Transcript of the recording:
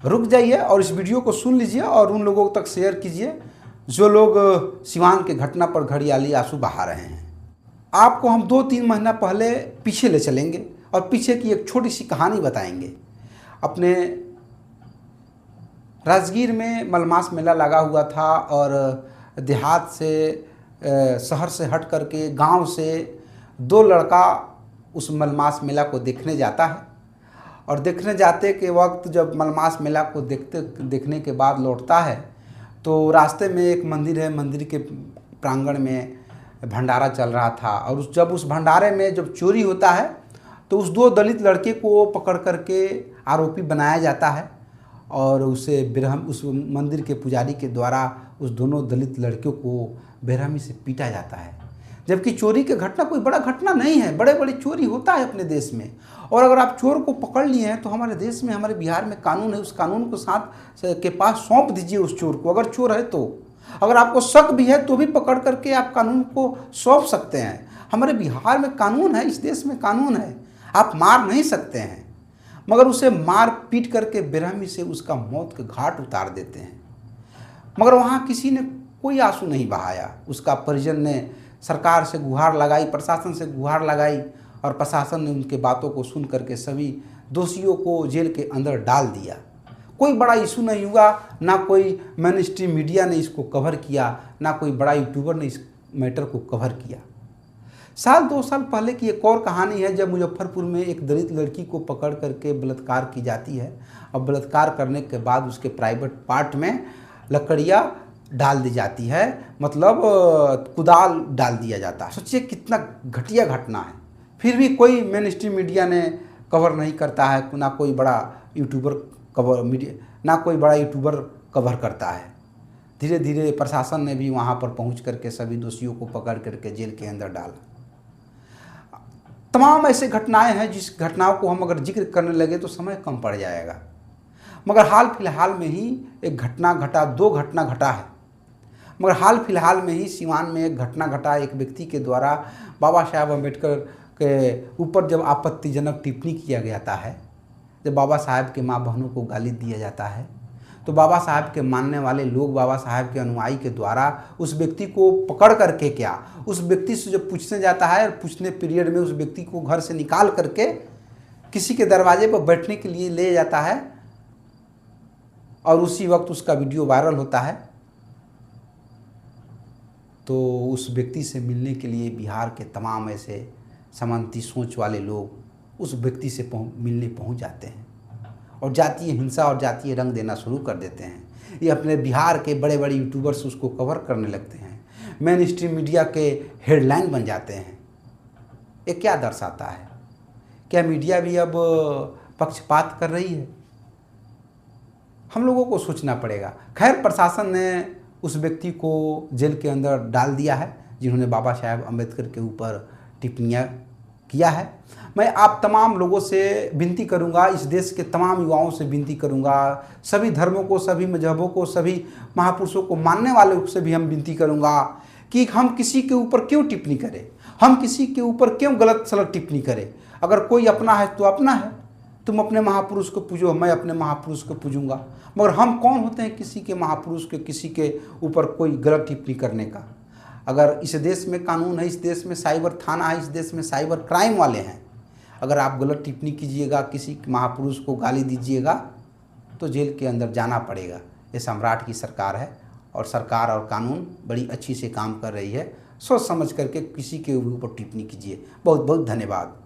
रुक जाइए और इस वीडियो को सुन लीजिए और उन लोगों तक शेयर कीजिए जो लोग सिवान के घटना पर घड़ियाली आंसू बहा रहे हैं। आपको हम 2-3 महीना पहले पीछे ले चलेंगे और पीछे की एक छोटी सी कहानी बताएंगे। अपने राजगीर में मलमास मेला लगा हुआ था और देहात से शहर से हट करके गांव से 2 लड़का उस मलमास मेला को देखने जाता है और देखने जाते के वक्त जब मलमास मेला को देखने के बाद लौटता है तो रास्ते में एक मंदिर है, मंदिर के प्रांगण में भंडारा चल रहा था और जब उस भंडारे में जब चोरी होता है तो उस 2 दलित लड़के को पकड़ करके आरोपी बनाया जाता है और उसे उस मंदिर के पुजारी के द्वारा उस दोनों दलित लड़कियों को बेरहमी से पीटा जाता है। जबकि चोरी की घटना कोई बड़ा घटना नहीं है, बड़े बड़े चोरी होता है अपने देश में और अगर आप चोर को पकड़ लिए हैं तो हमारे देश में, हमारे बिहार में कानून है, उस कानून को साथ के पास सौंप दीजिए उस चोर को। अगर चोर है तो, अगर आपको शक भी है तो भी पकड़ करके आप कानून को सौंप सकते हैं। हमारे बिहार में कानून है, इस देश में कानून है, आप मार नहीं सकते हैं, मगर उसे मार पीट करके बेरहमी से उसका मौत के घाट उतार देते हैं। मगर वहाँ किसी ने कोई आंसू नहीं बहाया। उसका परिजन ने सरकार से गुहार लगाई, प्रशासन से गुहार लगाई और प्रशासन ने उनके बातों को सुन करके सभी दोषियों को जेल के अंदर डाल दिया। कोई बड़ा इशू नहीं हुआ, ना कोई मेन स्ट्रीम मीडिया ने इसको कवर किया, ना कोई बड़ा यूट्यूबर ने इस मैटर को कवर किया। 1-2 साल पहले की एक और कहानी है जब मुजफ्फरपुर में एक दलित लड़की को पकड़ करके बलात्कार की जाती है और बलात्कार करने के बाद उसके प्राइवेट पार्ट में लकड़ियाँ डाल दी जाती है, मतलब कुदाल डाल दिया जाता है। सोचिए कितना घटिया घटना है, फिर भी कोई मेन स्ट्रीम मीडिया ने कवर नहीं करता है, ना कोई बड़ा यूट्यूबर कवर करता है। धीरे धीरे प्रशासन ने भी वहाँ पर पहुँच करके सभी दोषियों को पकड़ करके जेल के अंदर डाला। तमाम ऐसे घटनाएं हैं जिस घटनाओं को हम अगर जिक्र करने लगे तो समय कम पड़ जाएगा, मगर हाल फिलहाल में ही एक घटना घटा, 2 घटना घटा है। मगर हाल फिलहाल में ही सिवान में एक घटना घटा, एक व्यक्ति के द्वारा बाबा साहब अम्बेडकर के ऊपर जब आपत्तिजनक टिप्पणी किया जाता है, जब बाबा साहब के माँ बहनों को गाली दिया जाता है, तो बाबा साहब के मानने वाले लोग, बाबा साहब के अनुयायी के द्वारा उस व्यक्ति को पकड़ करके क्या, उस व्यक्ति से जब पूछने जाता है, पूछने पीरियड में उस व्यक्ति को घर से निकाल करके किसी के दरवाजे पर बैठने के लिए ले जाता है और उसी वक्त उसका वीडियो वायरल होता है। तो उस व्यक्ति से मिलने के लिए बिहार के तमाम ऐसे समानती सोच वाले लोग उस व्यक्ति से मिलने पहुंच जाते हैं और जातीय हिंसा और जातीय रंग देना शुरू कर देते हैं। ये अपने बिहार के बड़े बड़े यूट्यूबर्स उसको कवर करने लगते हैं, मेन स्ट्रीम मीडिया के हेडलाइन बन जाते हैं। ये क्या दर्शाता है? क्या मीडिया भी अब पक्षपात कर रही है? हम लोगों को सोचना पड़ेगा। खैर, प्रशासन ने उस व्यक्ति को जेल के अंदर डाल दिया है जिन्होंने बाबा साहब अम्बेडकर के ऊपर टिप्पणियाँ किया है। मैं आप तमाम लोगों से विनती करूंगा, इस देश के तमाम युवाओं से विनती करूंगा, सभी धर्मों को, सभी मजहबों को, सभी महापुरुषों को मानने वालों से भी हम विनती करूंगा कि हम किसी के ऊपर क्यों टिप्पणी करें, हम किसी के ऊपर क्यों गलत सलत टिप्पणी करें। अगर कोई अपना है तो अपना है, तुम अपने महापुरुष को पूजो, मैं अपने महापुरुष को पूजूंगा, मगर हम कौन होते हैं किसी के महापुरुष के, किसी के ऊपर कोई गलत टिप्पणी करने का। अगर इस देश में कानून है, इस देश में साइबर थाना है, इस देश में साइबर क्राइम वाले हैं, अगर आप गलत टिप्पणी कीजिएगा, किसी महापुरुष को गाली दीजिएगा तो जेल के अंदर जाना पड़ेगा। ये सम्राट की सरकार है और सरकार और कानून बड़ी अच्छी से काम कर रही है। सोच समझ करके किसी के ऊपर टिप्पणी कीजिए। बहुत बहुत धन्यवाद।